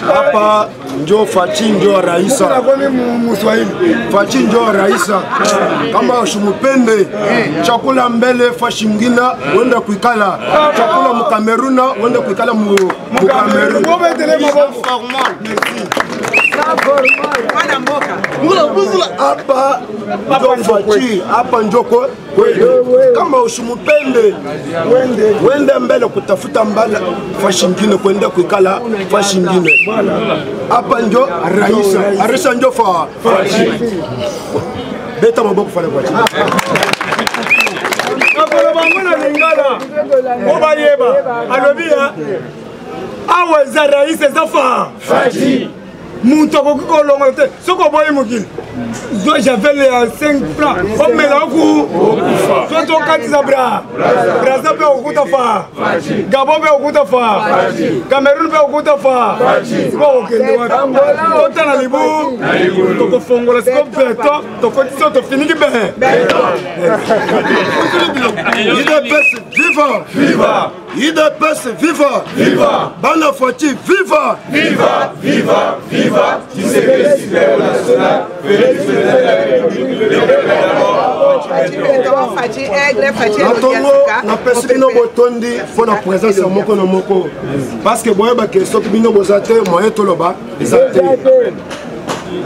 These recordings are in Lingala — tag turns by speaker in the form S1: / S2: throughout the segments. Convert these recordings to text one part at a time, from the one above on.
S1: Hapa njo Fachi njo Raisa. Fachi njo Raisa. Kama ushumupende chakula mbele Fachi mgina wenda kuikala. Chakula mukameruna wenda kuikala mukameruna. Hapa njo Fachi, hapa njo kama ushumupende wende mbele kutafuta mbala Fachi mgine kwenda kuikala Fachi mgine. Hapa njo Raisa, Raisa njo Fachi. Beta maboko fale Fachi.
S2: Akolo bangona lingala. Oba yeba. Alobia. Awa za Raisa za Fachi. Muntu akokolongo te. Soko boye mukili. J'avais les 5 francs. On me l'a coup. Soit au Katiza Bra. Braza pe au Koutafa. Gabon pe au Koutafa. Cameroun pe au Koutafa. Bon, ok. Quand on a les bouts, tu fongo la scope beto, tu condition tu finis qui ben.
S1: IDPS viva, viva. IDPS viva, viva. Bana Fachi viva, viva, viva, viva. Tu sais que le système national na pesi bino botondi fo na présence ya moko na moko parce que boyeba ke soki bino bozate moyen toloba ezate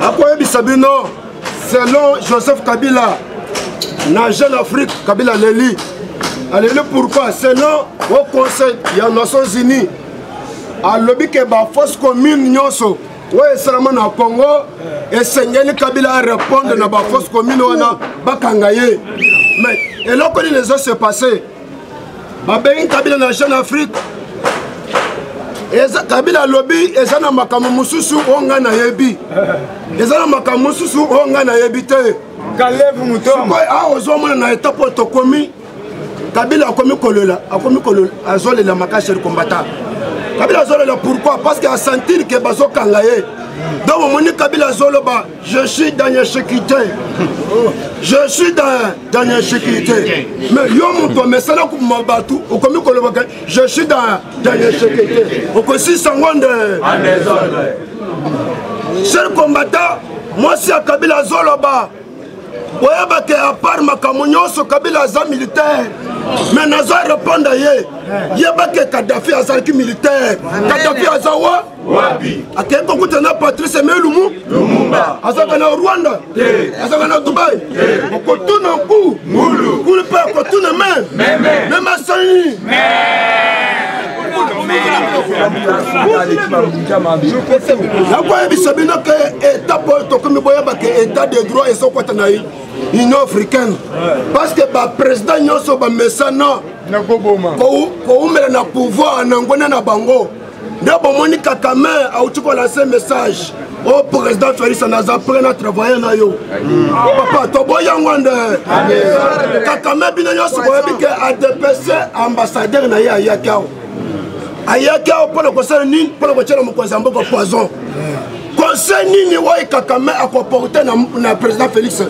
S1: akoyebisa bino selon Joseph Kabila na Jeune Afrique Kabila Leli aleli pourquoi selon au conseil ya Nations Unies alobi ke ba force commune nyonso ouais seulement na Congo et Sengeli Kabila a répondre na ba force commune wana bakangaye mais et là quand les autres se passer ba ben Kabila na Jeune Afrique eza Kabila lobby eza na makambo mususu onga na yebi eza na makambo mususu onga na yebi te
S2: Kalevu mutombo
S1: a ozomona na étape to komi Kabila akomi kolola azole la makache combattant Kabila Zolo pourquoi? Parce qu'il a senti que Bazo Kangaye. Donc mon Kabila Zolo je suis dans la sécurité. Je suis dans la sécurité. Mais yo mon mais ça là comme Mabatu ou comme je suis dans la sécurité. Au aussi sangonde. Chers combattants, moi c'est à Kabila Zolo oyeba ke à part makambo nyonso Kabila aza militaire mais nazo répondre yeba ke Kadhafi azalaki militaire Kadhafi aza wapi akeko kutana Patrice Lumumba azaka na Rwanda azaka na Dubai okotuna ku mulu kule pa okotuna même asani nakoyebisa bino ke état po tokomi boyeba ke état de droit ezokwata na Union africaine parce que ba président nyonso ba mesana koumela na pouvoir na ngona na bango nde bomoni Kakame auti kolancer message au président Félix naza prena travailler na yo papa toboyango nde Kakame bino nyonso boyebi ke ADPC ambassadeur na ye ayakao ayakao pour le conseil nini pour le conseil mokonzi mboko poison conseil nini wa Kakame akoporter na président Félix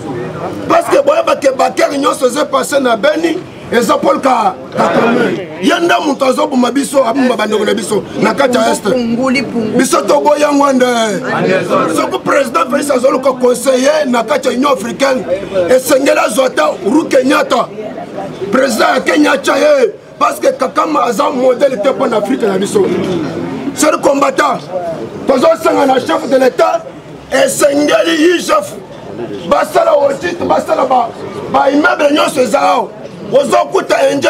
S1: parce que boyeba ke bakeri nyonso se passé na Beni eza Paul Kakame yenda mutu azobuma biso abumba bandeko na biso na kati ya este biso toboyango nde soko président Félix azoluka conseiller na kati ya Union africaine esengeli azwa ata Uhuru Kenyatta président ya Kenya tya ye parce que Kakame aza modèle te mpo na Afrique na biso ser combattant tozosanga na chef de l'état esengeli yi chef basala audit basala ba immeuble nyonso eza awa ozokuta enje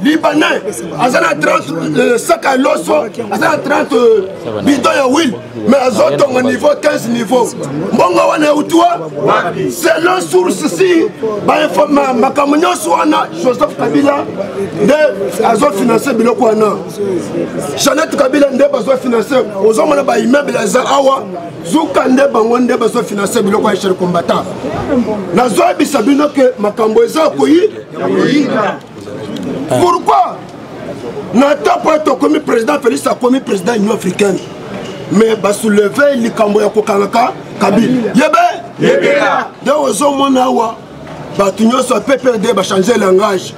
S1: libanais aza na 30 sac à loso aza na 30 bidon ya huile mais azotonga niveau 15 niveau mbongo wana eutiwa selon source si makambo nyonso wana Joseph Kabila nde azofinanse biloko wana Jeannette Kabila nde bazofinanse ozomona ba immeuble eza awa zuka nde bango nde bazofinanse biloko ya cher combattant nazoyebisa bino ke makambo eza koyi pourquoi Natapo est commis président Félix a commis président de l'Union africaine mais bah soulever les cambo ya kokanga Kabila yebe donc aux hommes nawa bah tout le monde PPRD va changer langage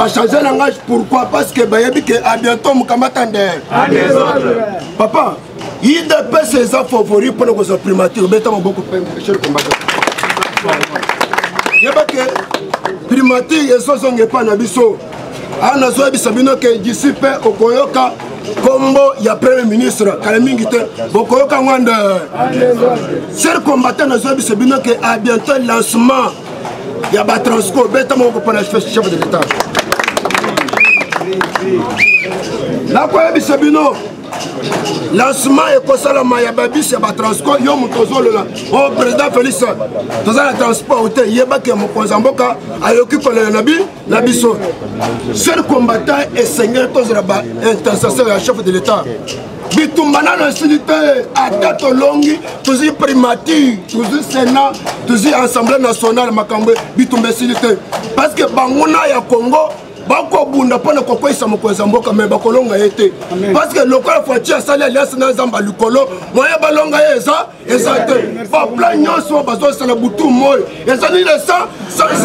S1: changer langage. Pourquoi? Parce que à bientôt Moukamatande. Papa, il dépêche ses favoris pour nos primature. Beaucoup cher combattant. Il y a que primature, ils sont pas nabiso. Ana zoe bisabino que d'ici peu au Koyoka, Combo, il y a premier ministre, Kalamingite, Bokoyoka Wanda. Cher combattant, na zoe bisabino que à bientôt lancement. Il y a un transco, bêtement pour le chef de l'État. La quoi bisabino lancement et Kosalama Yababi, c'est un transco, Yom Tozolo là. Oh, président Félix, dans un transport, il y a un Mokozamboka, il occupe le Nabiso. Seul combattant et seigneur Tozraba, intercesseur et chef de l'État. Bitumbana l'institut à date longue, toujours primature, toujours Sénat, toujours Assemblée nationale, Makambé, Bitumbe Silité. Parce que Bangona ya Congo, Bako Bunda pona kokoi sa mokonza mboka me bakolonga yete. Parce que local foitier asali alliance na zamba lukolo, moya balonga eza te. Ba plan nyonso bazo sala butu moy. Eza ni le sans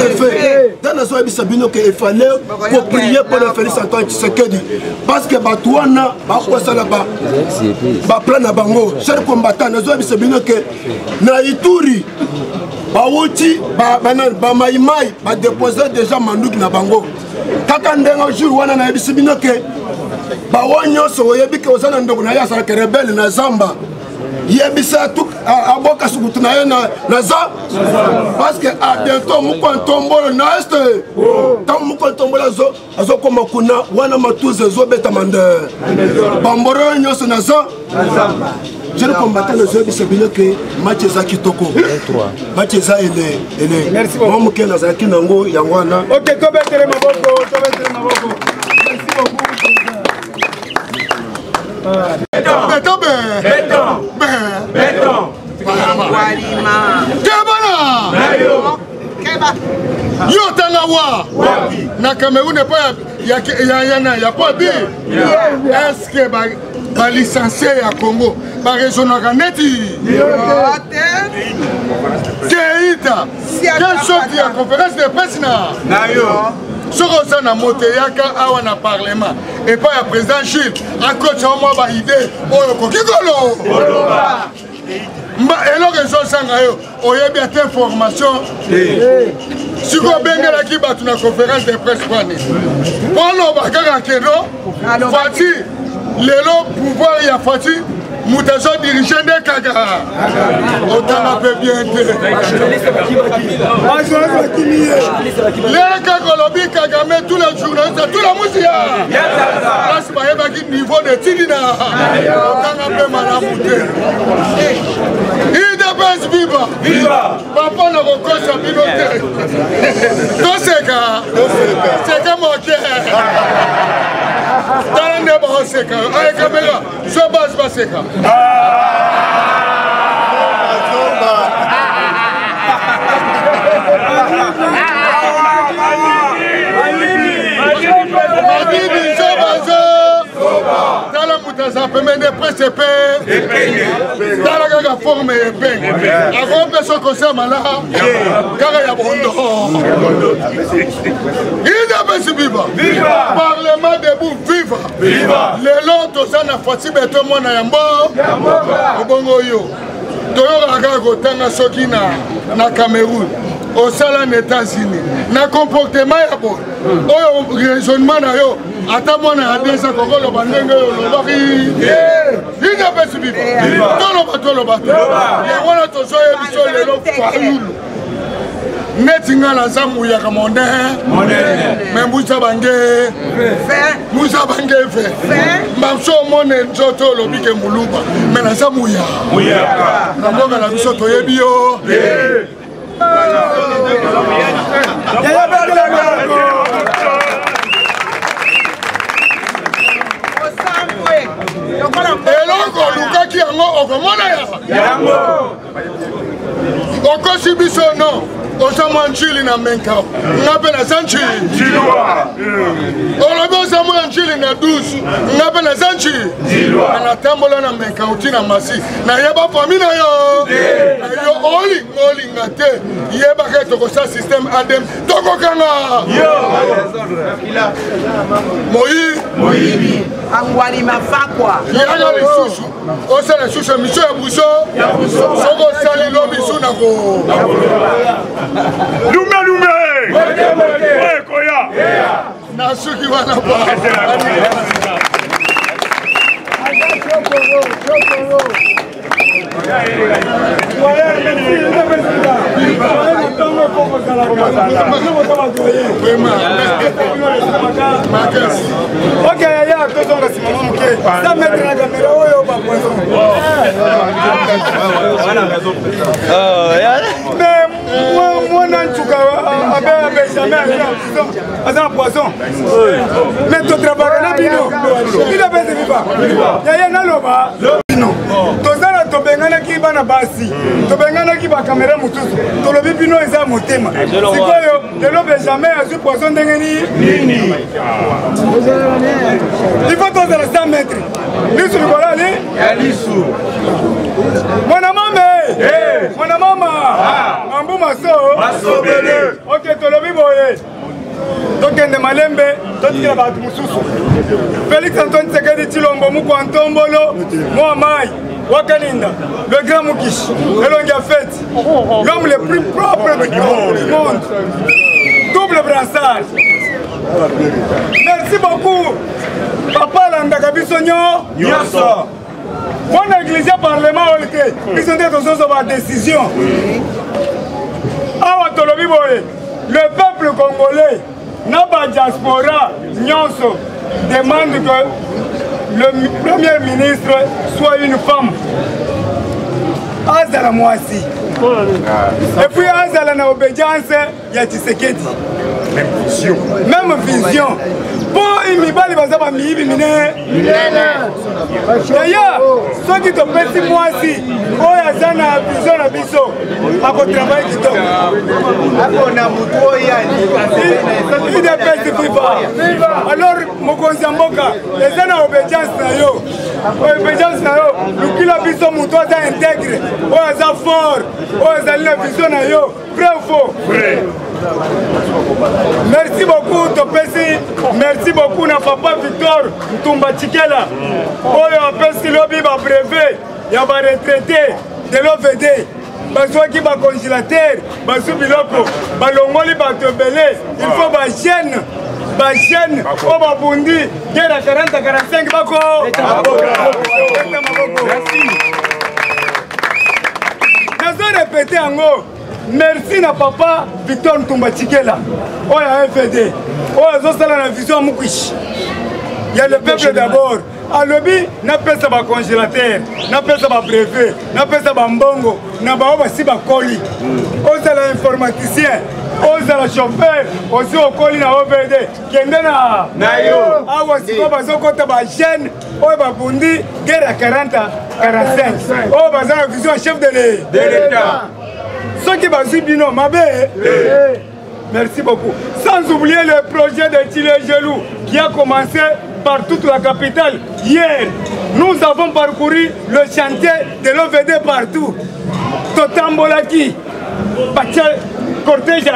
S1: effet. Dans la soirée bisabino que il fallait pour prier pour le Félix Antoine Tshisekedi. Parce que batuana ba ko sala ba plan na bango. Cher combattant na soirée bisabino que na Ituri Bawuti, Maïmaï, a déposé déjà Mandouk na bango. Kaka ndenga jour wana na bisibino ke bawonyo so yebike osana ndoko na ya sala ke rebelle na Zamba. Yebisa tout aboka sukutu na ye na za parce que à bientôt muko ntombolo na este. Tant muko ntombolo azo koma kuna wana matuze zo beta mande. Bamboro nyoso na za. Je ne combattais le jeu de ce bilan que Mathieza Kitoko. Mathieza ele. Merci beaucoup. Moi, je suis Zaki Nango, Yangwana.
S2: Ok, Tobe Telemaboko. Merci beaucoup. Béton.
S3: Yo Tangawa na Cameroun n'est pas il y a pas bien. Est-ce que ba licencié à Congo ba régional neti Keita quelle chose de la conférence de presse na yo soko sana moteyaka awa na parlement et pas le président Gilles à coach moi ba idée oyo kokikolo elo réseau sanga yo oyebi ate information siko bengela ki batu na conférence de presse kwani pono bakaka keno fati lelo pouvoir ya fati mutazo dirigeant de Kaga autant peut bien les Kagolobi Kagame tous les journalistes tout la musique là c'est pas niveau de Tidina autant peut malamuté il dépasse viva papa na kokosa binote c'est comme OK Talande ba seka ay kamera so bas ba seka Tala mutaza pemene presse tala gaga forme epeng avant personne concerne là car ya bondo il a viva parlement debout viva les lots sana fati beto mona yambo obongo yo toyo gaga kotanga soki na Cameroun au salon des États-Unis na comportement ya bo oyo raisonnement na yo ata mwana adesa kokolo bandenge yo lobaki ina pesi biba tolo bato ya wana tozo ye biso lelo falulu netinga na zamu ya kamonde mais musa bange fe mamso mone nzoto lobike muluba mais na zamu ya na mbonga na biso toyebi yo eloko lukaki yango okomona yango okosi biso no osamwa nchili na menka ngape na sanchi olobi osamwa nchili na douche nga mpe naza nci natambola na mekauti na masi nayeba fami na yo na yo olinga te yebaka ete tokosa système adem tokokanga moyibi
S4: angwali mafakwa
S3: yanga lisusu osala lisusu emission ya buso soko osali lo bisu na ko
S2: lume koya
S3: na suki wana ba
S2: ok, ya tozonga sima moke sa mettre na kamera oyo bapoison mais mwana ntuka abe jamais aza na poisson mais totrabaka na bino bino pese viva yaya naloba bino tozala tobenganaki bana basi tobenganaki bakamera mosusu tolobi bino eza motema sikoyo lelo benjamin azwi poisson ndenge nini il faut tozala 100 mètres lisu likolo ali mwana mama mambu maso ok tolobi boye tokende malembe totikela bato mosusu Félix Antoine Tshisekedi Tshilombo muko Ntombolo moi mai Wakalinda le grand Mukish Elongi Afet l'homme le plus propre du monde double brassage. Merci beaucoup papa landaka biso nyonso on néglige parlement olite biso nde tozozo ba décision awa tolobi boye le peuple congolais na ba diaspora nyonso demande que le premier ministre soit une femme azala mwasi et puis azala na obédience ya Tshisekedi même vision pour imibali baza ba miyibi minene yaya soki topesi mwasi oyo aza na vision na biso akotravaille kitoko akona mutu oyo idepesi viva alors mokonzi ya mboka eza na obédience na yo obédience na yo lukila biso mutu aza intègre oyo aza fort oyo azali na vision na yo vrai ou faux merci beaucoup topesi merci beaucoup na papa Victor Ntumba Tshikela oyo apesi lobi ba brevet ya ba retraité de l'OVD bazwaki ba congélateur basu biloko balongoli bato ebele il faut ba jeune oyo babundi guerre 40-45 bako nazo répété yango merci na papa Victor Ntumba Tshikela oyo ya FD oyo azosala na vision Mukish ya le peuple d'abord alobi napesa ba congélateur napesa ba brevet napesa ba mbongo na bao basi bakoli ozala informaticien ozala chauffeur osi okoli na OVD kende na yo awa siko bazokota ba jeune oyo babundi guerre ya 40-45 oyo baza na vision chef de l'État ceux qui basent bino mabe. Merci beaucoup. Sans oublier le projet de Tshilé-Gelou qui a commencé par toute la capitale hier. Nous avons parcouru le chantier de l'OVD partout. Totambolaki, cortège,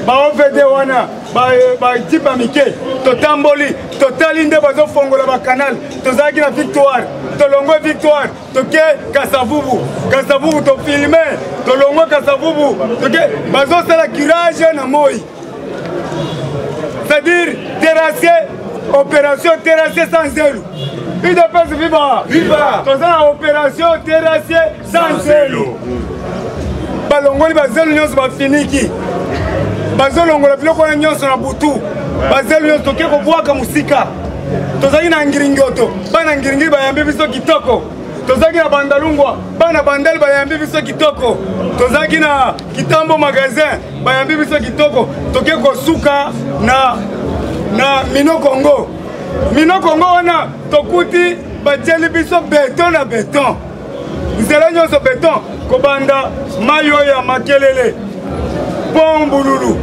S2: OVD wana, Djiba Mike, Totamboli, Totalinde bazo fongola ba canal, tozaki na victoire. Tolongo victoire, toke Kasavubu, to filmer, tolongo Kasavubu, toke bazo sala curage na moi. C'est-à-dire terrasser, opération terrasser sans zèle. Il dépêche viva. Tozana opération terrasser sans zèle. Balongoli bazelu nyonso ba finiki. Bazolongola biloko na nyonso na butu. Bazelu nyonso toke ko bwaka musika. Tozaki na ngiringoto bana ngiringi bayambi biso kitoko tozaki na bandalungwa bana bandali bayambi biso kitoko tozaki na kitambo magasin bayambi biso kitoko toke kosuka na Mino Congo wana tokuti batieli biso beton na beton nzela nyonso beton kobanda mayo ya makelele pont bululu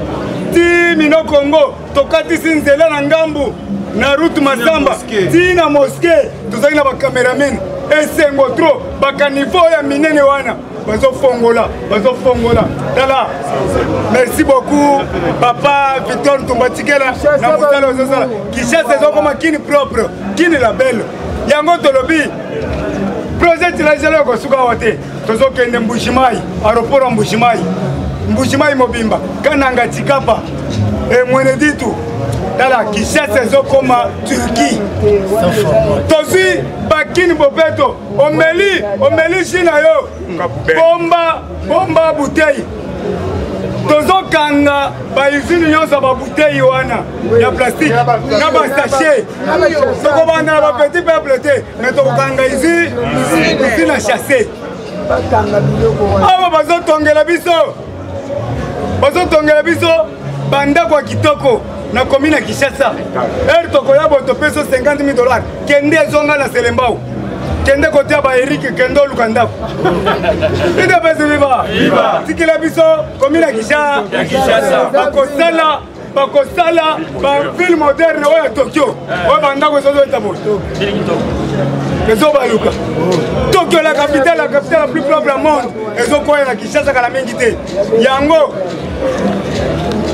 S2: ti Mino lelo Congo tokatisi nzela na ngambu na route Masamba tina mosquée tozali na ba cameraman esengo trop bakanivo ya minene wana bazofongola tala merci beaucoup papa Victor Tumbatikela na mutala ozosala Kinshasa ezokoma kini propre kini label yango tolobi projet tilajelo kosuka wote tozokende Mbushimai aeroport Mbushimai mobimba kananga tikapa mwene ditu tala Kinshasa ezokoma Turquie tozi bakini bopeto omeli china yo bomba bouteille tozokanga baizini nyonso babouteille wana ya plastique na basachet tokobanda na bapetit peuple te mais tokokanga izi na chasse awa bazotongela biso bandako ya kitoko na commune ya Kinshasa tokoya boto peso $50,000 kende ezonga na Selembao kende kote ya ba Eric kendo lukandako ida pesi viva tikila biso commune ya Kinshasa bakosala ba ville moderne oya Tokyo oya bandako ezozo etabo ezobaluka Tokyo la capitale la plus propre au monde ezokoya na Kinshasa kala mingi te yango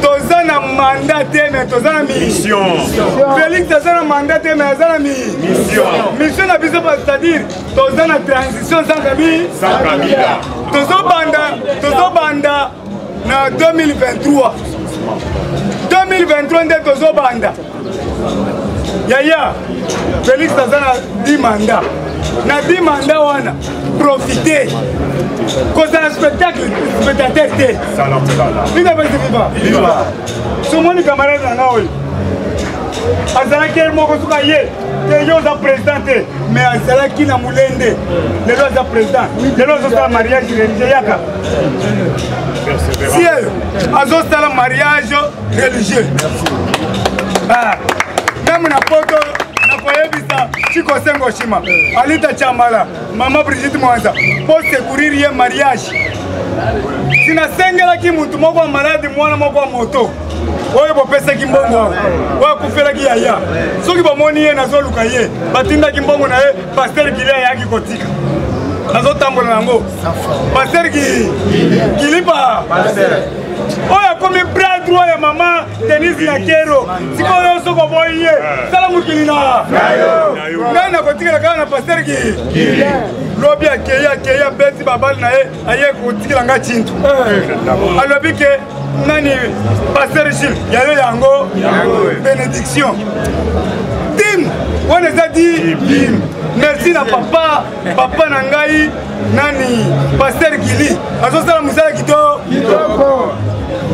S2: tozana mandat mais tozana mission Félix tozana mandat mais tozana mission na biso c'est-à-dire tozana transition sans Kabila tozobanda na 2023 nde tozobanda yaya Félix tozana 10 mandats na 10 mandats wana profiter kozala spectateur te ina pesi viva somoni camarade na nga oyo azalaki moko suka ye te yo oza président te mais azalaki na molende lelo aza président lelo azosala mariage religieux yaka si azosala mariage religieux même na poto nakoyebisa Chiko Sengo Shima Alita Chambala Mama Brigitte Mwanza pour secourir ye mariage sinasengela ki mutu moko malade mwana moko moto oyo bopesa ki mbongo oyo kufela ki yaya soki bomoni ye nazoluka ye batinda ki mbongo na ye pasteur Gilia yaki kotika nazotambola nango pasteur Kilipa oya komi bras droit ya mama Denise Nakero sikoyo soko boye sala mukili na nana kotikela kana na pasteur lobi akeya beti babali na ye aye kotikela nga chintu alobi ke nani pasteur Gilles yayo yango bénédiction tim on les a dit merci na papa na ngai nani pasteur Gili azosala musala kitoko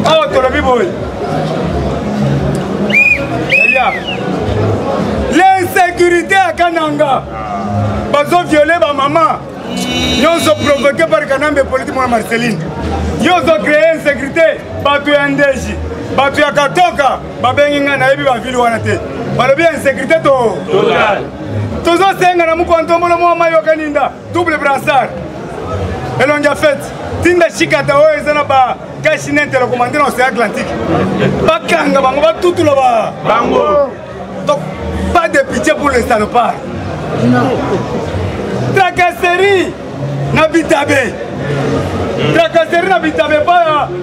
S2: awa tolobi boy l'insécurité à Kananga bazo violé ba maman nyonso provoqué par Kanambe politique mona Marceline nyonso créé insécurité batu ya ndeji batu ya katoka babengi nga na yebi ba ville wana te balobi insécurité to total tozo senga na mukontombolo mwa mayo kaninda double brassard elonja fête tinda chikata oyo ezana ba Cachinette le commandant océan Atlantique bakanga bango batutula ba bango donc pas de pitié pour les salopards tracasserie na Bitabe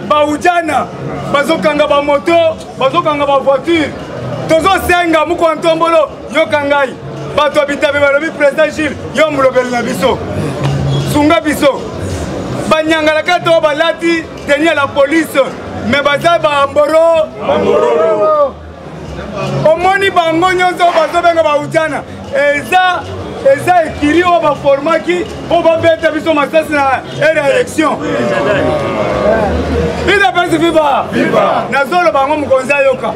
S2: ba ujana bazokanga ba moto bazokanga ba voiture tozo senga mukontombolo yokangai bato Bitabe balobi président Gilles yo mulobeli na biso sunga biso banyangala kato balati tenir la police mais baza ba mboro omoni bango nyonso bazobenga ba ujana eza ekiri o ba formaki o ba beta biso masasi na élection ida pesi viva nazolo bango mukonzi ayoka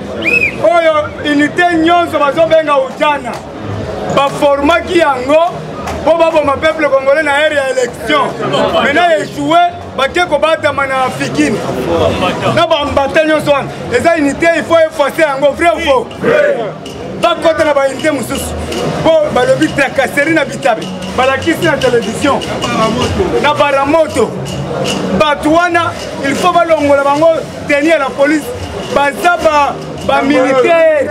S2: oyo unité nyonso bazobenga ujana ba formaki yango pour le peuple congolais na ère ya élection maintenant échoué baké ko batama na fikini na ba mbatelio swan les unités il faut effacer yango vrai ou faux pas contre na ba unité mususu pour balobi tracasserie na Bitabe balakisi na télévision na baramoto batuana il faut balongola bango tenir la police baza bamilitaire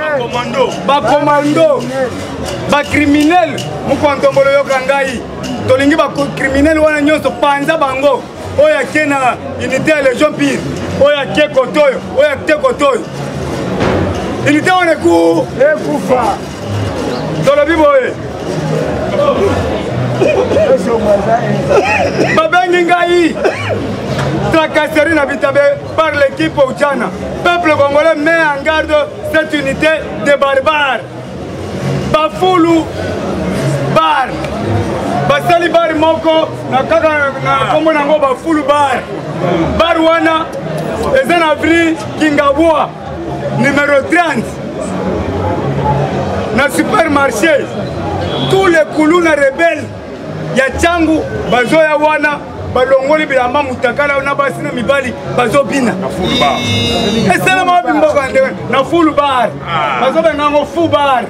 S2: bakomando bacriminel mokontombolo yoka ngai tolingi bacriminel wana nyonso panza bango oyo ake na unité ya légion pire oyo ake kotoyo oyo ake kotoyo unité wana ekufa tolobi boye babengi ngai tracasserie na bitabe par l'équipe Ochana. Peuple congolais met en garde cette unité de barbares. Bafoulou bar. Basali bar moko na kaka na kombo nango bafoulou bar. Bar wana ezen avenue Kingabwa numéro 30. Na supermarché tous les kuluna rebelles ya changu bazoya wana balongoli bilamba mutakala na basi na mibali bazobina esala mabi mboka ndewe na full bar bazobenga ngo full bar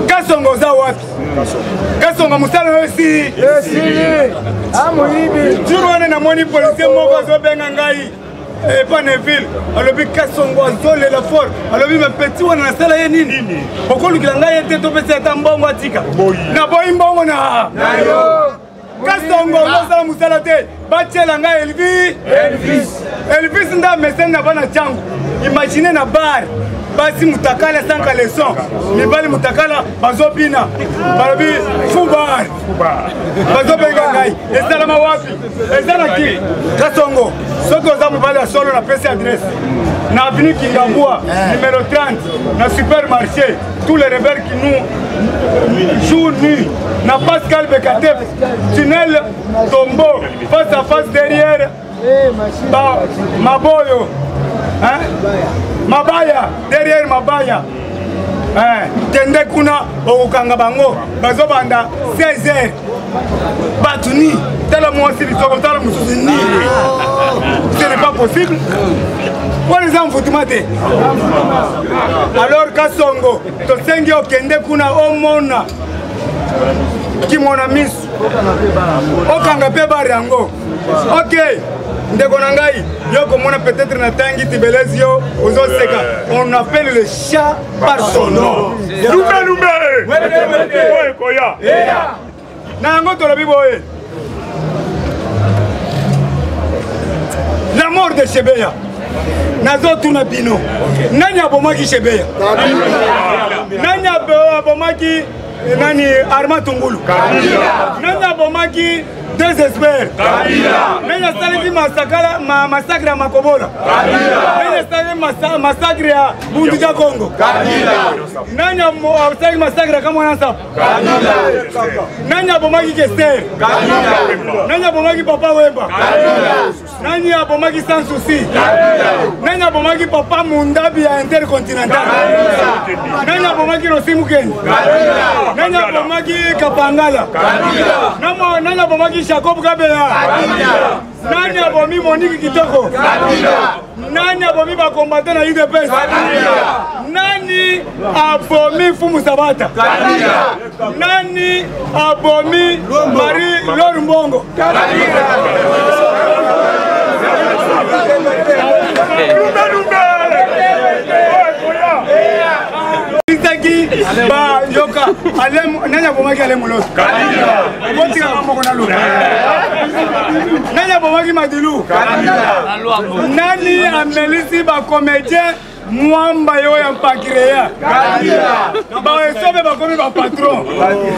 S2: Kasongo za wapi Kasongo musala yosi amuibi juru wana na moni policier moko azobenga ngai Paneville alobi Kasongo azole la fort alobi me petit wana na sala ye nini okolukila ngai ete to pesa ta mbongo atika na boyi mbongo na yo Kasongo ngosala musala te bachela ngai Elvis nda mesene na bana changu imagine na bar basi mutakala sanka leson mibali mutakala bazobina balobi fubar bazobenga ngai esalama wapi ezala ki Kasongo soki oza mobali ya solo na pesi adresse na avenue Kingabwa numéro 30 na supermarché tous les rebelles qui nous jour nuit na Pascal Bekatef tunnel Tombo face à face derrière Maboyo hein? Mabaya derrière Mabaya tende kuna okanga bango bazobanda 16h batuni tala mwasi bisoko tala mususu ni ce n'est pas possible pour les enfants mate alors Kasongo to sengi okende kuna omona kimona misu okanga pe bari yango OK ndeko na ngai yoko mona peut-être na tangi tibelezi yo ozoseka on appelle le chat par son nom lumbe oye koya na yango tolobi boye la mort de Chebeya nazo tuna bino nani abomaki Chebeya nani abomaki nani Arma Tungulu nani abomaki désespère nani asalaki massacre ya Makobola nani asalaki massacre ya Bunduja Congo nani asalaki massacre ya Kamwana Nsapu nani abomaki Kester nani abomaki Papa Wemba nani abomaki Sans Souci nani abomaki Papa Mundabi ya Intercontinental nani abomaki Rosimu Keni nani abomaki Kapangala nani abomaki Jacob Kabela nani abomi Monique Kitoko nani abomi bakombate na UDPS nani abomi Fumu Sabata nani abomi Marie Lor Mbongo ba yoka alem nanya bomaki alem loso botika mamoko na lu nanya bomaki madilu nani amelisi ba comédien mwamba yo ya mpakireya ba esobe ba komi ba patron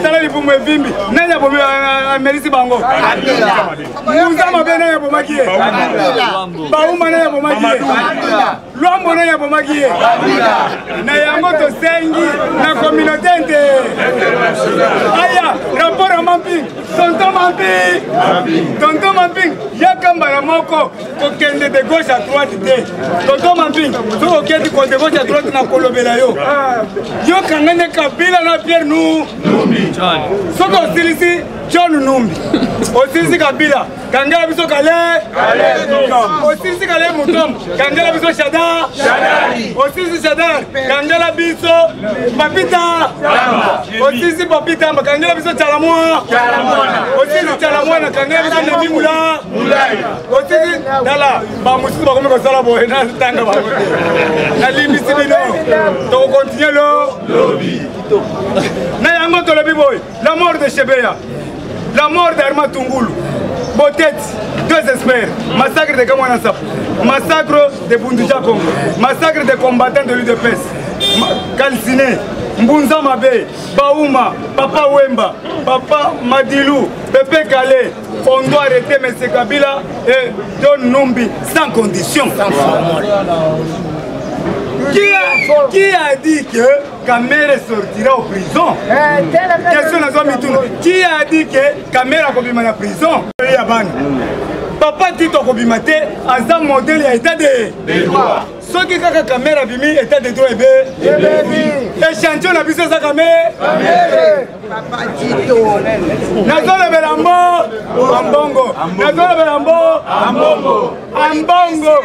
S2: tala lipumu evimbi nanya bomi amelisi bango muza mabe nanya bomaki ye ba uma nanya bomaki ye Luambo na ya bomaki ye na yango to sengi na communauté nte aya rapport à Mamping tonton Mamping yakamba la moko ko kende de gauche à droite te tonton Mamping so oketi ko de gauche à droite na kolobela yo yo kangane Kabila na Pierre nous so ko silisi John Numbi. Osisi Kabila. Kangela biso Kale. Osisi Kale Mutom. Kangela biso Shadar. Osisi Shadar. Kangela biso Papita. Osisi Papita. Kangela biso Chalamwa. Osisi Chalamwa. Kangela biso Nemimula. Osisi Dala. Bamusisi bakome kosala boye na tanga ba. Na limisi bino. To continuer le lobby. Na yango to lobby boy. La mort de Chebeya. La mort d'Arma Tungulu. Botet, deux experts. Massacre de Kamwana Sap. Massacre de Bunduja Congo. Massacre des combattants de l'UDPS. Kalsine, Mbunza Mabe, Baouma, Papa Wemba, Papa Madilou, Pepe Kale. On doit arrêter M. Kabila et John Numbi sans condition. Qui a dit que Kamere sortira en prison? Qui a dit que Kamere va en prison? Papa dit qu'on va en un modèle état de droit. Ce qui est Kamere a état de droit. Échantillon a vu ça Kamere.
S4: Papa Tito.
S2: Nazola Belambo. Ambongo. Nazola Belambo. Ambongo. Ambongo.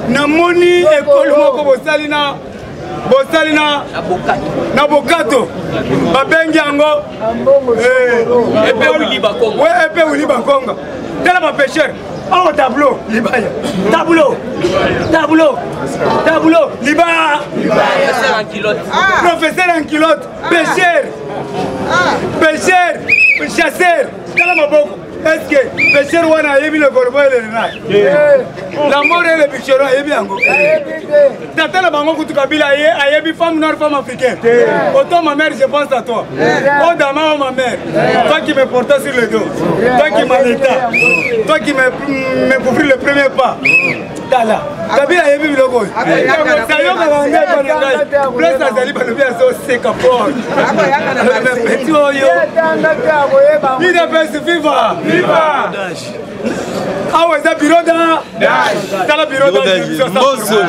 S2: Namoni école moko bosalina na bokato babengi yango epe wili bakonga tala ba pêcheur oh tableau libaya tableau libaya professeur en culotte pêcheur chasseur tala maboko. Est-ce que pêcheur wana yebi le corbeau et le renard? La mort et le picturon yebi yango. Tata la bango kutu Kabila yebi femme noire, femme africaine. Autant ma mère, je pense à toi. Oh dama, oh ma mère. Toi qui me portais sur le dos. Toi qui m'allaitais. Toi qui me couvris le premier pas. Tala. Kabila yebi biloko. Sayo kabanga kwa Bless azali balobi azo seka port. Petit oyo. Il est viva. Viva! Ah ouais, c'est bureau d'un. T'as le bureau d'un. Mosso.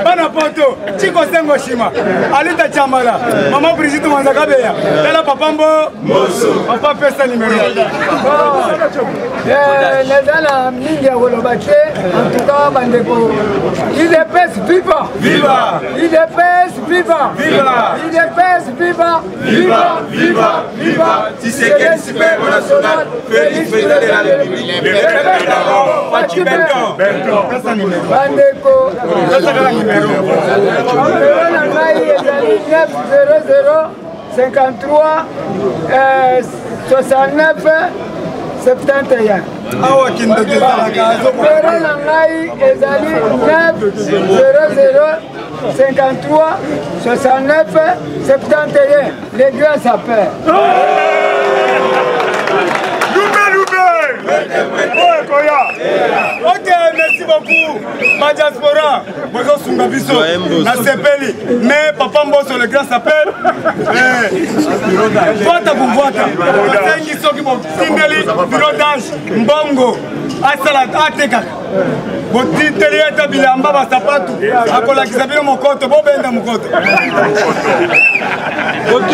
S2: Bana poto, Chico Sengo Shima, Alita Chamala, Maman Brigitte Manzakabeya, Tala Papambo, Papa Pesa numéro.
S5: Les gens mingi ya kolobate, en tout cas bandeko. UDPS viva! Viva! UDPS viva! Viva! UDPS viva! Viva! Viva! Viva! Tshisekedi super national, Félix président de la République. Le peuple d'abord, Fatou Bento. Pesa numéro. Bandeko. Numéro na ngai ezali 900 53 69 71.
S2: Awa kindoke
S5: numéro na ngai ezali 900 53 69 71. Les grands sapeurs.
S2: Ok, merci beaucoup. Ma diaspora, bonjour Sungabiso, na Sepeli, mais Papa Mbosso le grand s'appelle. Voita pour voita. Tengi soki bo singeli, birodage, mbongo, asala ateka. Boti terieta bilamba ba sapatu, akola kisabino mokoto, bo benda mokoto.
S5: Ok,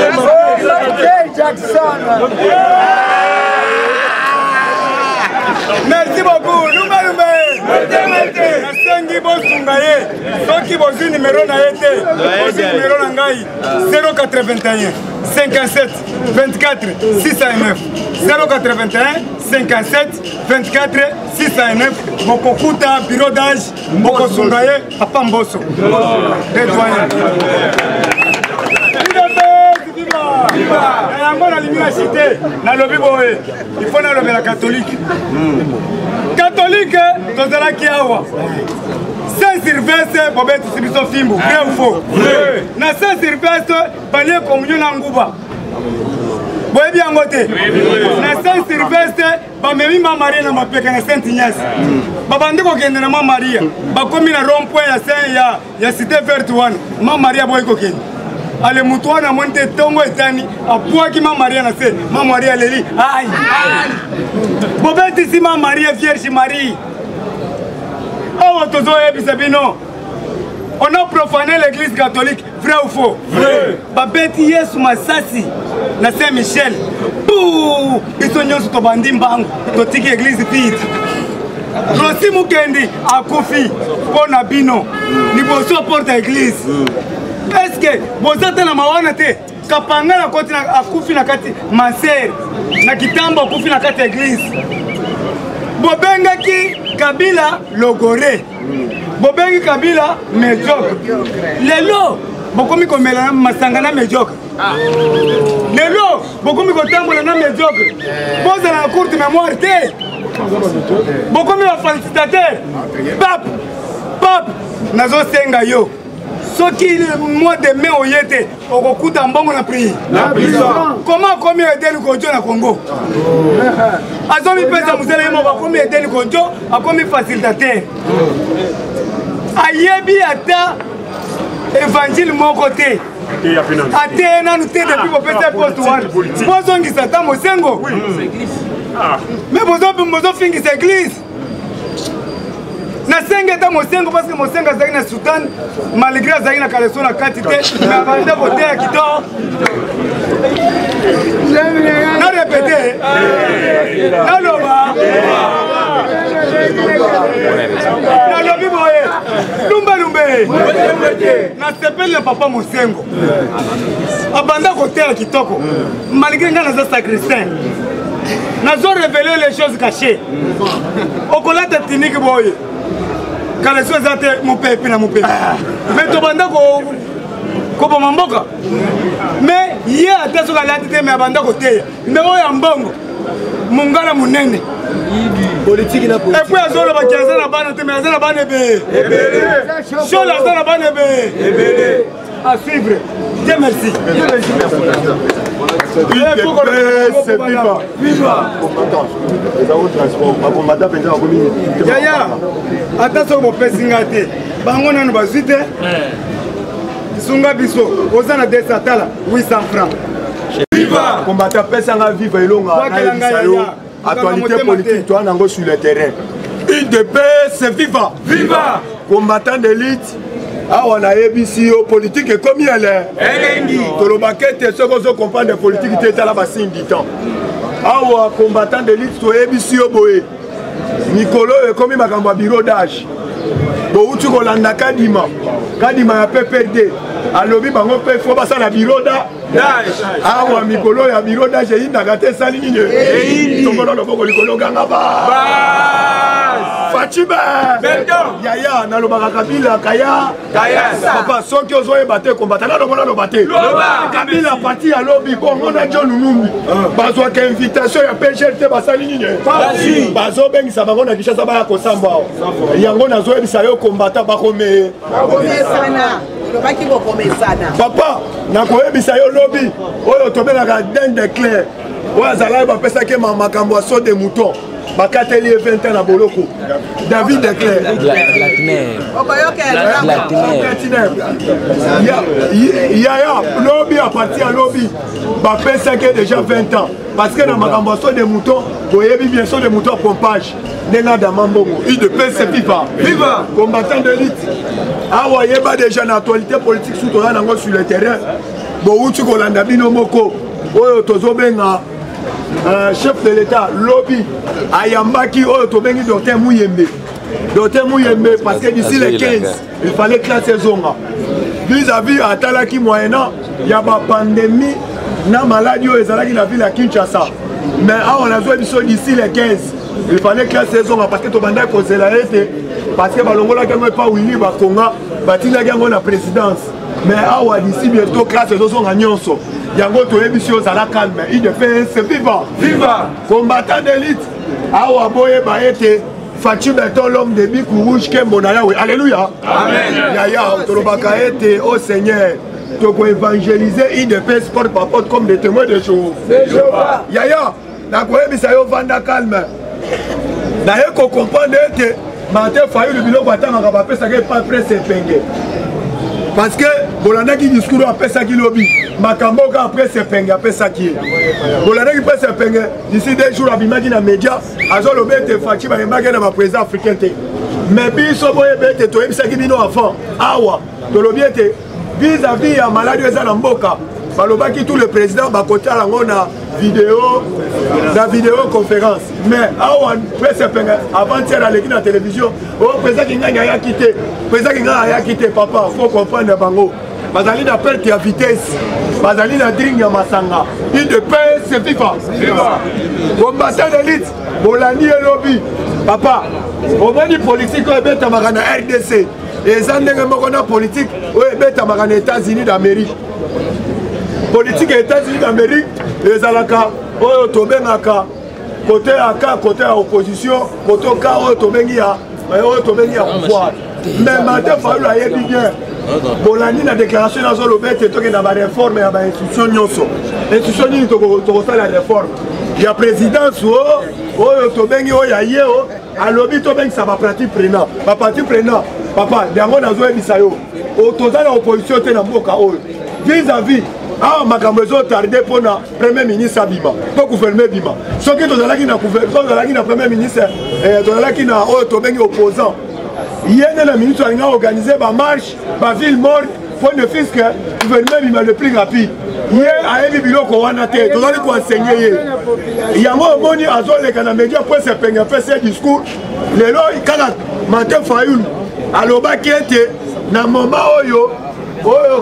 S5: Jackson.
S2: Merci beaucoup. Nasengi bosungaye. Soki bozi numéro na yete. Bozi numéro na ngai 081 57 24 609. 081 57 24 609. Bokokuta bureau d'âge. Bokosungaye Papa Mbosso. Yango na limi na cité na lobi boye il faut na lobi la catholique tozalaki awa Saint-Sylvestre bobeti sibiso fimbu vrai ou faux na Saint-Sylvestre balie communion na nguba boyebi yango te na Saint-Sylvestre bamemi ma Maria na mapeka na Saint-Ignace babandi kokende na ma Maria bakomi na rond-point ya cité verte wana ma Maria boye kokende ale mutuana monte tongo etani apuaki ma Maria na se ma Maria leli ai bobeti si ma Maria Vierge Marie awa tozo ebisa bino On a profané l'église catholique, vrai ou faux? Vrai. Babeti Yesu Masasi, na Saint-Michel. Pouh! Biso nyonso to bandi mbangu, to tiki église vide. Rosi Mukendi akufi pona bino. Ni boso porte église. Est-ce que bozata na mawana te? Kapanga na koti na akufi na kati maser. Na kitambo akufi na kati église. Bobenga ki Kabila logore. Bobengi Kabila médiocre. Lelo bokomi komela masangana médiocre. Lelo bokomi kotambola na médiocre. Boza na courte mémoire te. Bokomi ba félicitateur. Pape nazo senga yo. Soki mois de mai oyete okokuta mbongo na prix. Comment komi aider le Congo na Congo? Azomi pesa musele mo ba komi aider le Congo, akomi facilitateur. Ayebi ata évangile moko te. Ate nanu te depuis bo pesa poste wana. Bozo ngisa ta mosengo. Mais bozo fingisa église. Na senga ta mosengo parce que mosenga zaki na sultan malgré zaki na kaleso na kati te mais abanda voter ya kido. Na répéter. Na loba. Na lobi boye. Lumbe. Na sepele le papa mosengo. Abanda voter ya kitoko. Malgré nga na za sacristain. Nazo révéler les choses cachées. Okola ta tiniki boye. Quand les choses étaient mon père et mon père. Mais tu vas ko mamboka. Mais hier à tes la tête mais abanda côté. Mais oya mbongo. Mungala munene. Politique na politique. Et puis azola ba kiaza na bana te mais azana bana be. Shola azana bana be. À suivre. Dieu merci. Yaya, attention au pesingate. Bango nanu bazite. Sunga biso, ozana 200 tala, 800 francs. Viva!
S3: Combattant pesanga viva elonga. Actualité politique, toi nango sur le terrain. Une de paix, c'est viva. Viva! Combattant d'élite. Ah, on a ABC politique et comme il est. Tout le baquet, c'est ce qu'on comprend de politique qui était là bas signe du temps. Ah, on a combattant d'élite sur ABC Boé. Nicolo est comme il m'a un bureau d'âge. Bon, tu Rolanda Kadima. Kadima a PPD. Alors, il faut passer à bureau d'âge. Ah, on a Nicolo et un bureau d'âge. Il a gâté sa ligne. Et il Fatima Yaya nalobaka Kabila Kaya papa soki ozoye bate kombata na lobona lobate Kabila parti à lobby bon on a John Numbi bazwa ka invitation ya PGT basali nini bazo bengisa bango na Kinshasa ba ko samba yango nazo ebisa yo kombata ba kome sana lobaki bo komesana papa na ko ebisa yo lobby oyo tobelaka den de clair oyo azala ba pesa ke makambo aso de mouton Bakateli 20 ans à Boloko. David Declerc. Yaya, lobby appartient à lobby. Bapé 5 ans déjà 20 ans. Parce que dans ma cambosso des moutons, vous voyez bien sûr des moutons pompage. Néna d'Amambongo. Il de paix, c'est viva. Viva! Combattant de l'élite. Ah, vous voyez pas déjà une actualité politique sur le terrain. Bon, où tu Kolanda Bino Moko. Oh, Tozo Benga. Chef de l'État, lobby, Ayambaki, Otobengi, Dr Mouyembe. Dr Mouyembe, parce que d'ici les 15, il fallait classer Zonga. Vis-à-vis à Talaki moyennant, il y a une pandémie, na maladie, il la ville à Kinshasa. Mais on a joué d'ici les 15, il fallait classer Zonga parce que tu as conseillé parce que Balongola n'a pas Willy Bakonga, Batina Gango la présidence. Mais d'ici bientôt, classe Zonga Nyonso. Yango to émission à la calme, il de fait c'est vivant. Viva! Combattant d'élite. Awa boye baete. Fatou Beton l'homme de Bikou Rouge Kembonaya. Alléluia. Amen. Yaya, Tolobaka été au Seigneur. Tu peux évangéliser, il de fait sport par porte comme des témoins de choses. Yaya, na koye bisayo vanda calme. Na yeko comprendre que Martin Fayou le biloko atanga ba pesa ke pas presse penge. Parce que Bolanda qui discours après ça qui lobby, Makamboka après c'est penge après ça qui est. Bolanda qui passe c'est penge d'ici 2 jours abima qui na média, azo lobé te Fatima et magana ma président africain té.
S6: mais biso boye bete toyebisaki bino avant awa tolobi ete vis-à-vis ya maladi eza na mboka balobaki tout le président bakotala yango na vidéoconférence mais awa pese penga avant-hier aleki na télévision oyo président kingangi ayaki te président kingangi ayaki te papa faut comprendre bango bazali na perte ya vitesse bazali na dring ya masanga UDPS FIFA combattant d'élite bolandi elobi papa omoni politique oyo ebetamaka na RDC eza ndenge moko na politique oyo ebetamaka na États-Unis d'Amérique politique ya États-Unis d'Amérique ezalaka oyo tobengaka côté aka côté ya opposition côté ka oyo tobengi ya pouvoir mais Martin Fayulu ayebi bien bolandi na déclaration nazoloba ete tokenda bareforme ya bainstitution nyonso institution nini tokosala réforme ya présidence oyo tobengi oyo ya ye o alobi tobengisa baparti prenant papa yango nazoyebisa yo toza na opposition te na mboka oyo vis-à-vis awa makambo ezotarde mpona premier ministre abima mpo gouvernement ebima soki tozalaki na premier ministre tozalaki na oyo tobengi opposant ye nde na ministre alinga organiser bamarche baville morte mpo ne fils que gouvernement ebima le plus rapide ye ayebi biloko wana te tozali koensegne ye yango omoni azoleka na média mpo esepenge apesa discours lelo kaka Martin Fayulu alobaki ete na moma oyo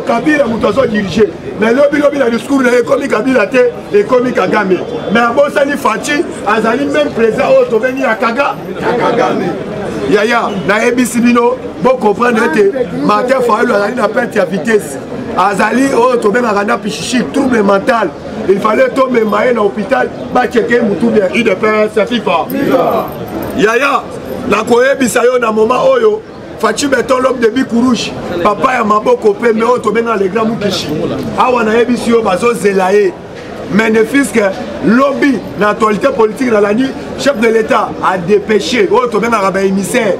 S6: Kabila moto azodirige mais lobi na discours na ekomi Kabila te ekomi Kagame mais abosani Faci azali même président oyo tobengi ya Kagame yaya nayebisi bino bocomprendre ete Martin Fayulu azali na perte ya vitesse azali oyo tobengaka na pichichi trouble mental il fallait tomema ye na hôpital bacheke mutu bien UDPS FIFA yaya nakoyebisa yo na moma oyo Faci beton l'homme de Bikourouche papa ya maboko pe me oyo tobenga le grand Mukishi awa nayebisi yo bazozela ye mais ne fils que lobby na actualité politique na lani chef de l'état a dépêché oyo tobengaka baémissaire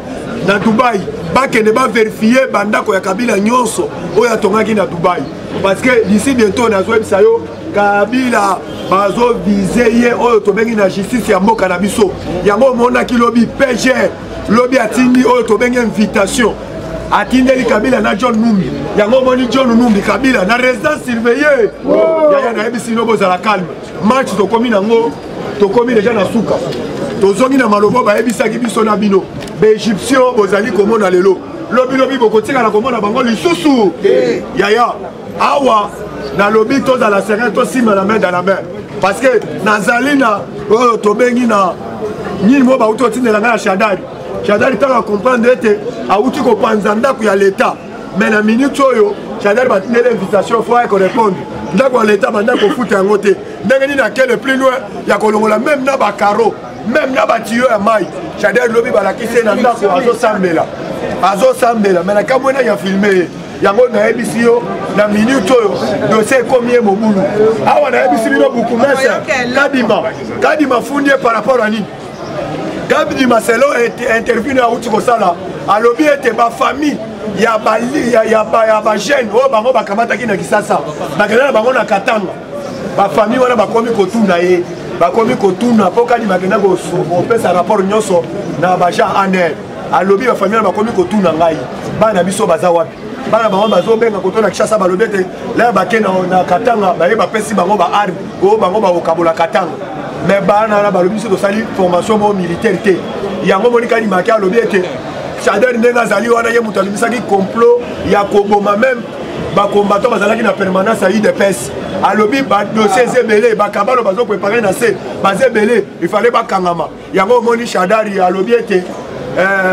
S6: na Dubaï bakende bavérifier bandako ya Kabila nyonso oyo atongaki na Dubaï parce que d'ici bientôt nazoyebisa yo Kabila bazovise ye oyo tobengi na justice ya mboka na biso yango omonaki lobi PGR lobi atindi oyo tobengi invitation atindeli Kabila na John Numbi yango moni John Numbi Kabila na résidence surveillée yaya nayebisi no bozala calme match tokomi nango tokomi déjà na suka tozongi na malobo bayebisaki biso na bino baégyptien bozali komona lelo lobi bokotikala komona bango lisusu yaya awa na lobi tozala serein tosima la main dans la main parce que nazali na oyo tobengi na nini mo bauti otindelanga na Shadari tanga comprendre ete auti kopanza ndako ya l'état mais na minute oyo Shadari batindele invitation faut ko répondre ndako ya l'état banda ko futa yango te ndenge nini na quel plus loin ya kolongola même na ba carreau même na ba tuyau ya mai Shadari lobi balakise na ndako azosambela mais na kamwena ya filmer yango na ebisi yo na minute oyo dossier combien mobulu awa na ebisi bino buku mesa kadima fundie par rapport à nini Gabi Marcelo interview na uti kosala alobi ete ba famille ya ba jeune o bango bakamata ki na Kisasa bakena bango na Katanga ba famille wana bakomi kotuna ye bakomi kotuna po kadi makena ko pesa rapport nyonso na ba ja aner alobi ba famille bakomi kotuna ngai bana biso baza wapi bana bango bazobenga kotona Kisasa balobi ete la bakena na Katanga ba ye ba pesi bango ba arme o bango ba okabola Katanga mais bana na balobi so sali formation militaire te yango monika ni makia lobi ete Shadari ndenga zali wana ye mutu alimisaki complot ya koboma même ba combattant bazalaki na permanence à UDPS alobi ba dossier zebele ba kabalo bazo préparer na se bazebele il fallait ba kangama yango moni Shadari alobi ete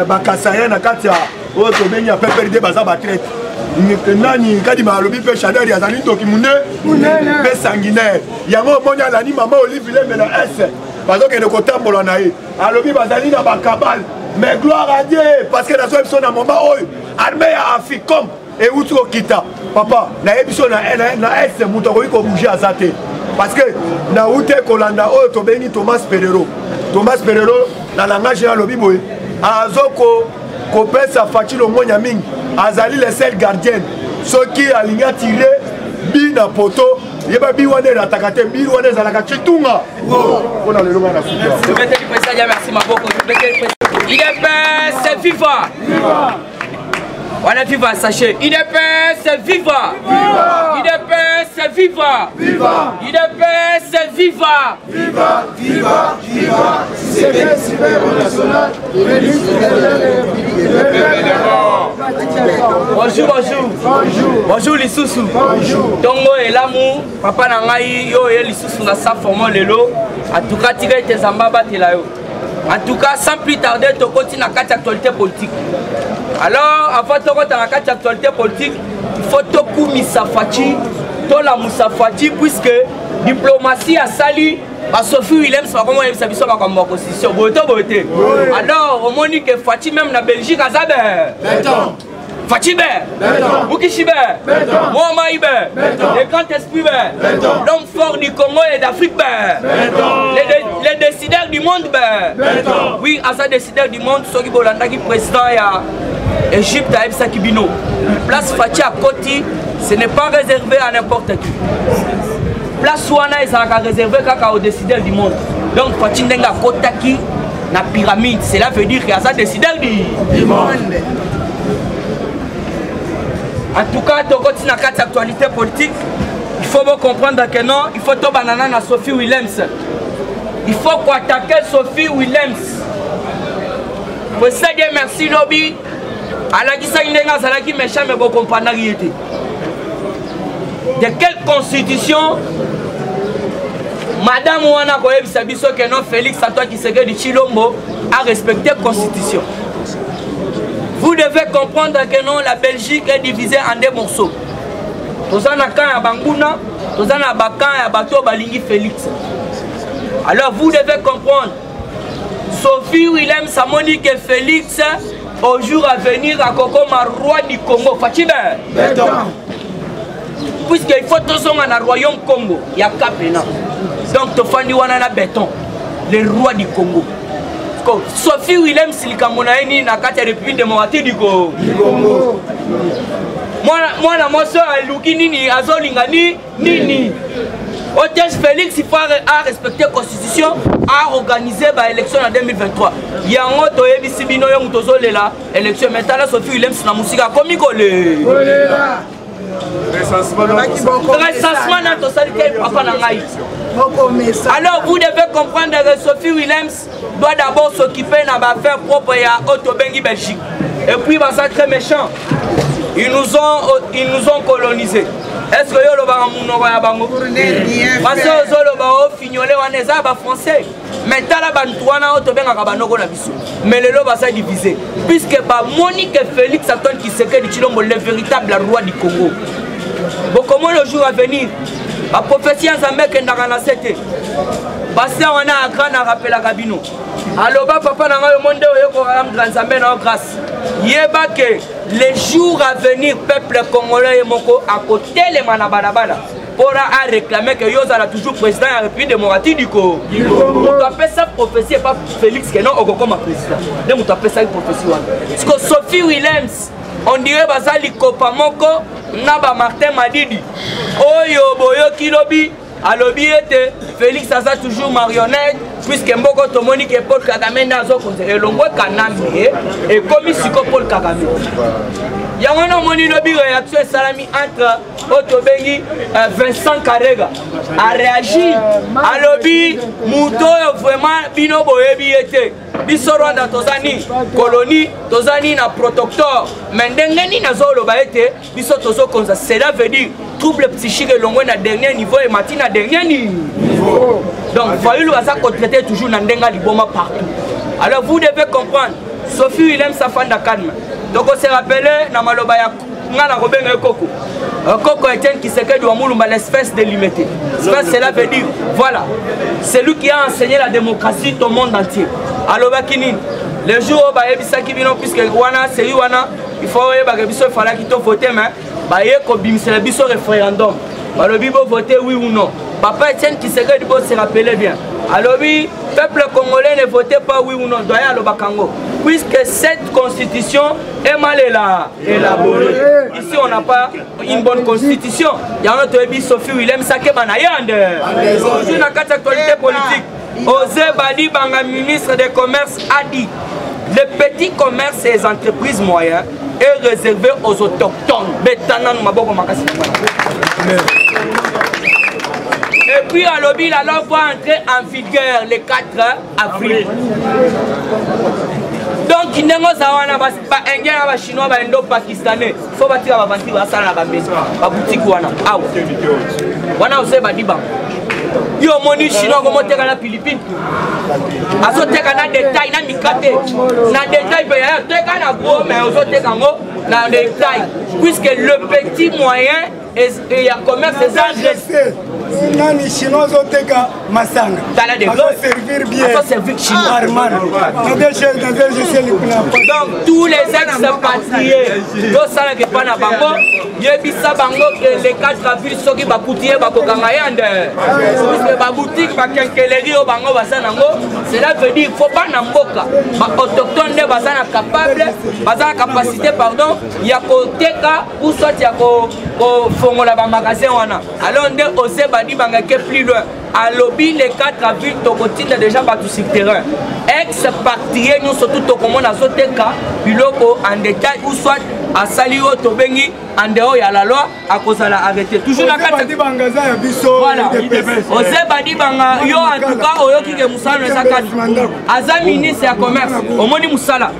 S6: ba kasaya na katia o to benya PPRD baza ba traite nani kadima alobi pe Shadari azali toki munde pe sanguinaire yango moni alani mama Olive Lembe na S bazo kende kotambola na ye alobi bazali na ba kabal mais gloire à Dieu parce que na so episode na moment oyo armée ya Aficom et uti okita papa na episode na S muto ko bouger azate parce que na ute kolanda oyo to beni Thomas Perero na langage ya lobi boy azoko kopesa Faci Longonya mingi azali le seul gardien soki alinga tirer bi na poto yeba bi wana na takate bi wana zalaka chitunga. Merci maboko.
S7: IDPS, viva! Voilà, viva, sachez. IDPS, viva! IDPS, viva! IDPS, viva! Bonjour les sous-sous. Tongo et l'amour, papa Nangaï, yo et les sous-sous na sa forme lelo. En tout cas, tirez tes zambaba telayo. En tout cas, sans plus tarder, tu continues à quatre actualités politiques. Alors, avant de continuer à quatre actualités politiques, il faut tout Misafati, tout la Moussafati, puisque diplomatie a sali. Sophie Williams va comment il s'habille comme opposition. Alors, on m'a dit que Fati même la Belgique a Zaber. Fatibé, Boukishibe, Mohamed, les grands esprits, l'homme fort du Congo et d'Afrique, les décideurs du monde. Oui, à ça décideurs du monde, ceux qui sont président et Égypte à Ebsa Kibino. Place Fati à Koti, ce n'est pas réservé à n'importe qui. Place Wana est réservé aux décideurs du monde. Donc Fati Ndenga Kotaki, la pyramide, cela veut dire qu'il y a ça décideurs du monde. En tout cas, tu continues à quatre actualités politiques. Il faut comprendre que non, il faut tout banana à Sophie Williams. Il faut qu'on attaque Sophie Williams. Pour ça, Dieu merci, lobby. Alors, qui s'est dit méchant, mais vous comprenez la réalité. De quelle constitution Madame Ouana Koyebi Sabiso que non, Félix Antoine Tshisekedi du Chilombo a respecté la constitution. Vous devez comprendre que non, la Belgique est divisée en deux morceaux. Tous en a quand à Bangouna, tous en a Bakan et à Bateau Balingi Félix. Alors vous devez comprendre, Sophie Williams a dit que Félix, au jour à venir, à Kokoma, roi du Congo. Fatibé. Puisqu'il faut tous en un royaume Congo, il y a Kapena. Donc tu fais du béton, le roi du Congo. Sophie Williams Likamonaini na kati ya République démocratique du Congo. Moi la mosso a luki nini azolinga nini. Otage Félix il faut respecter la constitution, a organisé ba élection en 2023. Yango to yebisi bino yo mutozo lela élection maintenant Sophie Williams na musika komi kole. Recensement dans ton salité papa nangai. Alors vous devez comprendre que Sophie Williams doit d'abord s'occuper de l'affaire propre à Otobengi Belgique. Et puis ça très méchant. Ils nous ont colonisés. Est-ce que vous avez bango? Parce que vous avez fignolé français. Mais mais le lot va divisé. Puisque Monique Félix Antoine Tshisekedi du Chilombo le véritable roi du Congo. Bon, comment le jour à venir? La prophétie en Zambie qui est dans la cité. Parce qu'on a un grand rappel à Gabino. Alors, papa, dans le monde, on a un grand Zambie dans la grâce. Yeba que les jours à venir, peuple congolais et moko à côté les manabanabana pourra réclamer que Yoza a toujours président de la République démocratique du Congo. On appelle ça prophétie et pas Félix qui est non comme président. Donc on appelle ça une prophétie. Parce que Sophie Williams, on dirait Bazali Kopamoko, Naba Martin Madidi, Oyo Boyo Kilobi, Alobi était Félix Aza toujours marionnette, puisque Mboko Tomoni que Paul Kagame n'a pas et l'on voit Kaname et comme ici Paul Kagame. Il y a un moni lobby réaction salami entre Otobengi Vincent Karega a réagi à lobby Mouto vraiment bino boyebi était biso Rwanda tozani colonie tozani na protecteur mais ndengeni na zolo ba était biso tozo konza cela veut dire trouble psychique longwe na dernier niveau et matin na dernier niveau. Donc Fayulu a ça traiter toujours na ndenga liboma partout. Alors vous devez comprendre Sophie Williams Safanda calme. Donc on se rappelle dans Malobaya Ngana Robenga Koko. Koko Etienne Tshisekedi wa Mulumba l'espèce délimitée. Cela veut dire voilà, c'est lui qui a enseigné la démocratie au monde entier. Alors Bakinin, le jour où Bayebisa Kibino puisque Wana c'est Wana, il faut que fallait qu'il vote mais Baye ko bimisela biso référendum. Balobi bo voter oui ou non. Papa Etienne Tshisekedi bo se rappeler bien. Alors oui, peuple congolais ne votait pas oui ou non, doit aller à l'Obakango. Puisque cette constitution est mal élaborée. Ici on n'a pas une bonne constitution. Il y a notre ébi Sophie Williams Sake Banayande. Aujourd'hui, dans 4 actualités politiques, Osé Badi Banga, ministre des Commerces, a dit les petits commerces et les entreprises moyennes est réservé aux autochtones. Et puis à l'objet, la loi va entrer en vigueur le 4 avril. Donc, il y a des Chinois, des Pakistanais. Il faut bâtir la vente à la maison, la boutique. Il y a des Chinois qui sont en Philippines. Ils sont en détail, ils sont en détail. Puisque le petit moyen et un commerce est agressé.
S2: Les Chinois ont été massanga. Servir bien.
S7: Servir chinois.
S2: Donc
S7: tous les ex-patriés, tous ça qui pas na bango, yebisa bango que les 4 avril soki ba poutier ba kokanga yande. Puisque ba boutique ba kenkeleri o bango basana ngo, cela veut dire faut pas na mboka. Ba autochtone ne basana capable, basana capacité pardon, ya ko teka ou soit ya ko fongola ba magasin wana. Alors nde ose badi bangake plus loin. À lobby les 4 avril tokotine déjà battu sur terrain. Ex-patriés nous surtout tokomona na zoteka biloko en détail ou soit à Salio Tobengi en dehors ya la loi à cause de la arrêté. Toujours na kati
S2: bangaza ya biso.
S7: Voilà. Ose badi banga yo en tout cas oyoki ke musala na sakati. Aza ministre ya commerce. Omoni musala.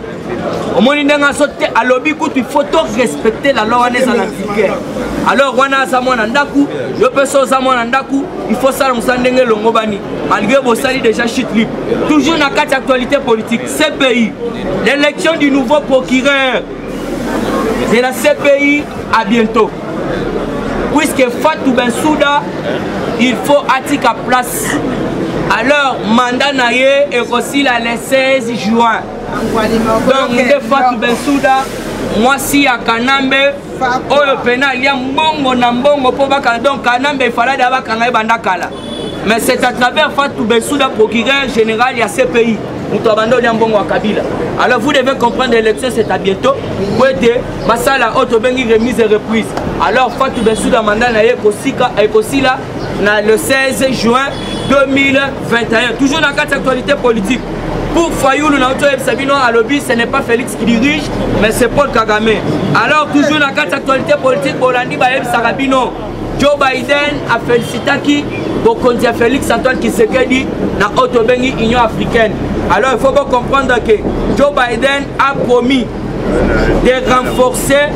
S7: Omoni ndenga sote à lobby il faut respecter la loi wana za vigueur. Alors wana za mwana ndaku yo peso za mwana ndaku il faut ça musala ndenge longo bani malgré vos sali déjà chute libre. Toujours na kati actualité politique CPI l'élection du nouveau procureur de la CPI à bientôt. Puisque Fatou Bensouda il faut attirer place. Alors mandat naye est aussi le 16 juin. Donc de Fatou Bensouda moi si à Kanambe oyo pena il y a mbongo na mbongo po baka donc Kanambe il fallait d'abord kanga banda kala. Mais c'est à travers Fatou Bensouda procureur général il y a CPI. Alors vous devez comprendre l'élection c'est à bientôt. Pour aider Basala Otobengi remise et reprise. Alors Fatou Bensouda mandat na aussi là le 16 juin 2021. Toujours dans la carte actualité politique. Pour Fayoulou Sabino à lobby, ce n'est pas Félix qui dirige, mais c'est Paul Kagame. Alors toujours dans la carte actualité politique, Bolandi Baeb Sarabino, Joe Biden a félicité qui pour conduire Félix Antoine Tshisekedi dans Otobengi Union africaine. Alors il faut bien comprendre que Joe Biden a promis de renforcer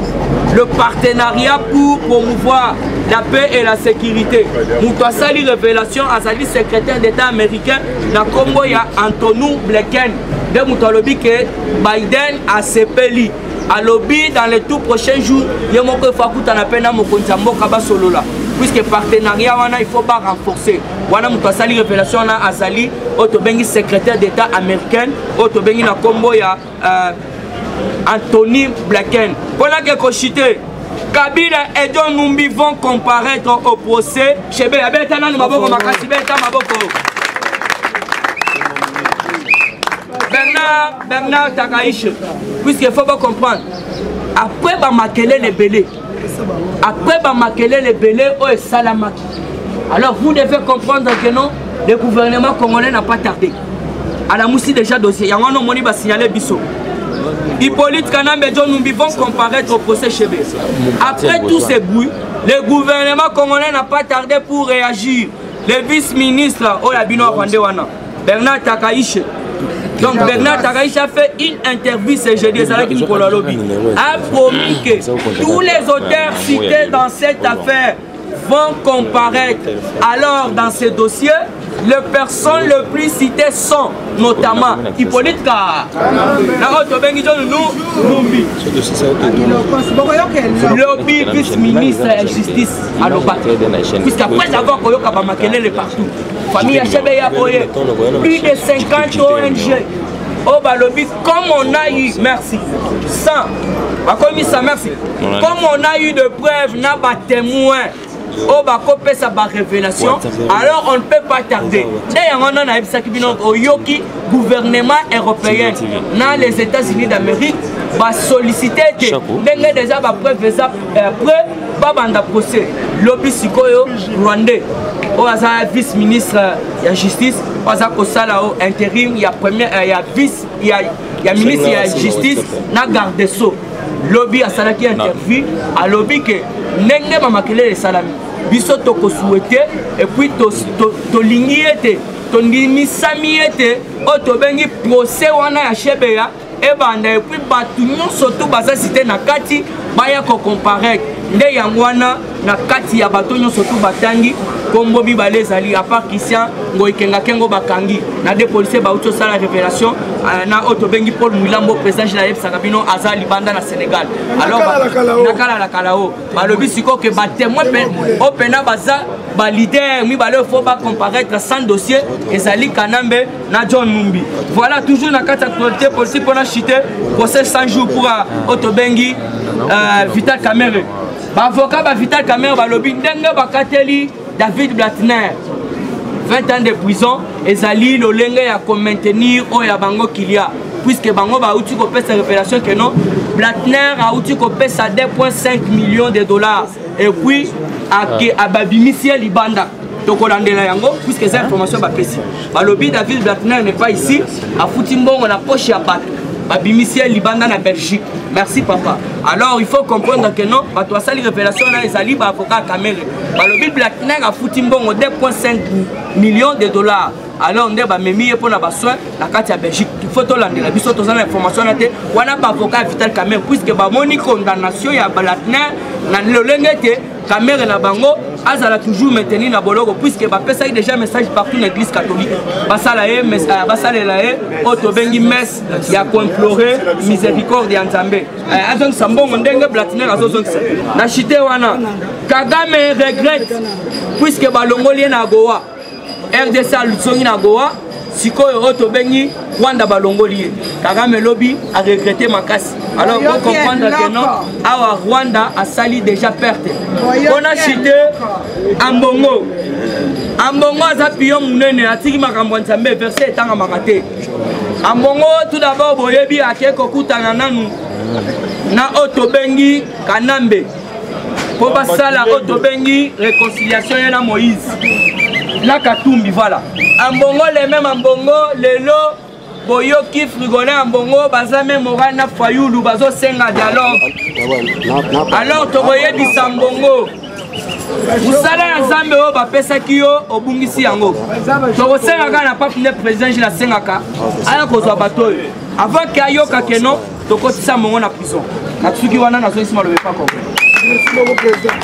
S7: le partenariat pour promouvoir la paix et la sécurité. Moutouassali révélation à Zali secrétaire d'État américain dans Congo il y a Anthony Blinken de Moutoualobi que Biden a CPLI. À lobby dans les tout prochains jours, il y a mon fakuta na pena mo kontambo kaba solo là. Puisque partenariat wana il faut pas renforcer. Wana Moutouassali révélation na Azali Otobengi secrétaire d'État américain Otobengi na Congo il y a Anthony Blinken. Voilà que Kochité, Kabila et John Numbi vont comparaître au procès. Chebe, Abetana Maboko Makasi Beta Maboko. Bernard Takaïche, puisqu'il faut pas comprendre. Après, bah maquiller les belés. Après, bah maquiller les belés au Salamaki. Alors, vous devez comprendre que non, le gouvernement congolais n'a pas tardé. À la moussi déjà dossier. Il y a un homme qui va signaler Bissot. Hippolyte Kanambe et John Numbi vont comparaître au procès Chebe. Après tous ces bruits, le gouvernement congolais n'a pas tardé pour réagir. Le vice-ministre Olabino Rwandewana, Bernard Takaïche. Donc Bernard Takaïche a fait une interview ce jeudi a promis que tous les auteurs cités dans cette affaire vont comparaître. Alors dans ces dossiers, les personnes les plus citées sont notamment Hippolyte Ka, Lobby vice-ministre de la justice à l'Obaté. Puisqu'après avoir Koyoka partout, famille Chebeya Boye, plus de 50 ONG. Oh bah lobby, comme on a eu, merci, sans, merci, comme on a eu de preuves, n'a pas témoin. Oh bah copé sa révélation, alors on ne peut pas tarder. D'ailleurs on a au Yoki gouvernement européen dans les États-Unis d'Amérique va solliciter déjà va preuve après va banda procès lobby sikoyo rwandais oyo aza vice ministre ya justice oyo aza kosala o intérim ya vice ya ministre ya justice na garde des sceaux lobi asalaki interview alobi ke ndenge bamakelele esalami biso tokosouhaite epuis tolingi ete tondimisami ete oyo tobengi procès wana ya shebeya ebanda epuis bato nyonso to baza cité na kati baya kocomparaître nde yango wana na kati ya bato nyonso to batangi kombo mibale ezali apart Christian ngoikengakengo bakangi na de policiers bauti osala révélation na oyo tobengi Paul Mwilambo président général yebisaka bino aza libanda na Sénégal alors nakala la kalao balobi siko ke batémoin oyo mpena baza balider mibale oyo fo bacomparaître sans dossier ezali Kanambe na John Numbi. Voilà toujours na kati actualité politique mpona chite procès 100 jours pour oyo tobengi Vital Kamerhe bavocat Vital Kamerhe balobi ndenge bakateli David Blattner 20 ans de prison ezali lolenge ya maintenir oyo bango kilia puisque bango bauti kopesa révélation que non Blattner auti kopesa 2,5 millions de dollars et puis ababimisi libanda tokolandela yango puisque ces informations bapesi balobi David Blattner n'est pas ici afuti mbongo na poche ya bato babimisi libanda na Belgique. Merci papa. Alors il faut comprendre que non, bato asali révélation na ezali ba avocat Kamerhe. Balobi Blattner a fouti mbongo 2,5 millions de dollars. Alors nde ba memi pour na ba soin na kati ya Belgique. Il faut to landela biso to zana information na te wana ba avocat Vital Kamerhe puisque ba moni condamnation ya Blattner na lolenge te Kamerhe na bango azala toujours maintenir na boloko puisque ba pesa déjà message partout dans l'église catholique. Basala e basalela e auto bengi messe ya ko implorer miséricorde ya Nzambe. Azon sambongo ndenge Blattner azozon na chité wana Kagame regrette puisque balongoli na Goa RDC alutsongi na Goa sikoyo auto bengi Rwanda balongoli Kagame lobby a regretté makasi. Alors pour comprendre que non awa Rwanda a sali déjà perte. On a chité Ambongo aza pion munene atiki makambo Nzambe verset etanga makate. Ambongo tout d'abord boyebi akeko kutana nanu na otobengi Kanambe po basala otobengi réconciliation na Moïse na Katumbi voilà. Ambongo les mêmes Ambongo lelo boyoki frigolé Ambongo baza même morana Fayulu bazo senga dialogue. Alors toboyebi Sambongo musala ya Nzambe oyo bapesaki yo obungisi yango tokosengaka na pape nde président jila sengaka aya kozwa bato oyo avant ke ayoka keno tokotisa mongo na prison na tusuki wana nazongisima lobe pa kongo. Merci beaucoup président.